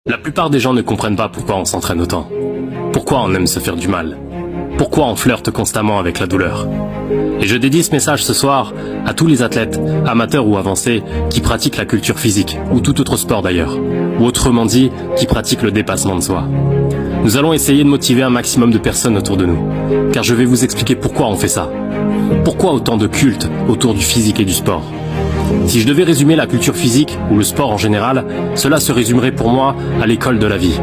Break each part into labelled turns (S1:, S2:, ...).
S1: La plupart des gens ne comprennent pas pourquoi on s'entraîne autant. Pourquoi on aime se faire du mal. Pourquoi on flirte constamment avec la douleur. Et je dédie ce message ce soir à tous les athlètes, amateurs ou avancés, qui pratiquent la culture physique, ou tout autre sport d'ailleurs, ou autrement dit, qui pratiquent le dépassement de soi. Nous allons essayer de motiver un maximum de personnes autour de nous, car je vais vous expliquer pourquoi on fait ça. Pourquoi autant de culte autour du physique et du sport. Si je devais résumer la culture physique, ou le sport en général, cela se résumerait pour moi à l'école de la vie.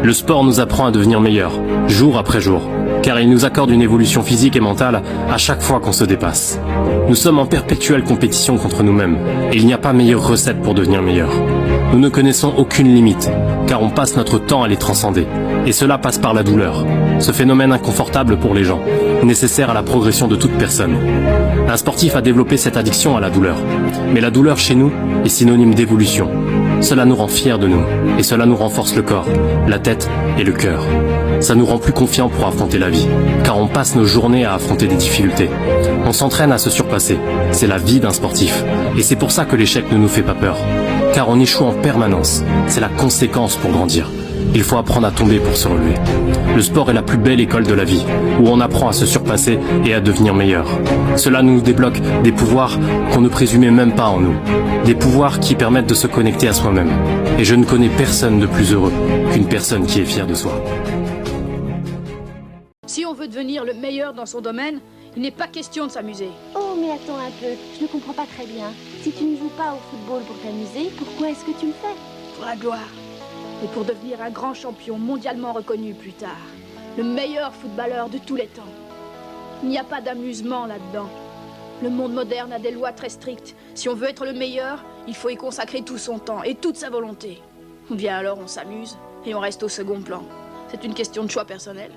S1: Le sport nous apprend à devenir meilleurs, jour après jour, car il nous accorde une évolution physique et mentale à chaque fois qu'on se dépasse. Nous sommes en perpétuelle compétition contre nous-mêmes, et il n'y a pas meilleure recette pour devenir meilleur. Nous ne connaissons aucune limite, car on passe notre temps à les transcender, et cela passe par la douleur, ce phénomène inconfortable pour les gens, nécessaire à la progression de toute personne. Un sportif a développé cette addiction à la douleur, mais la douleur chez nous est synonyme d'évolution. Cela nous rend fiers de nous, et cela nous renforce le corps, la tête et le cœur. Ça nous rend plus confiants pour affronter la vie, car on passe nos journées à affronter des difficultés. On s'entraîne à se surpasser, c'est la vie d'un sportif, et c'est pour ça que l'échec ne nous fait pas peur, car on échoue en permanence, c'est la conséquence pour grandir. Il faut apprendre à tomber pour se relever. Le sport est la plus belle école de la vie, où on apprend à se surpasser et à devenir meilleur. Cela nous débloque des pouvoirs qu'on ne présumait même pas en nous. Des pouvoirs qui permettent de se connecter à soi-même. Et je ne connais personne de plus heureux qu'une personne qui est fière de soi.
S2: Si on veut devenir le meilleur dans son domaine, il n'est pas question de s'amuser.
S3: Oh, mais attends un peu, je ne comprends pas très bien. Si tu ne joues pas au football pour t'amuser, pourquoi est-ce que tu le fais?
S2: Pour la gloire. Et pour devenir un grand champion mondialement reconnu plus tard. Le meilleur footballeur de tous les temps. Il n'y a pas d'amusement là-dedans. Le monde moderne a des lois très strictes. Si on veut être le meilleur, il faut y consacrer tout son temps et toute sa volonté. Ou bien alors on s'amuse et on reste au second plan. C'est une question de choix personnel.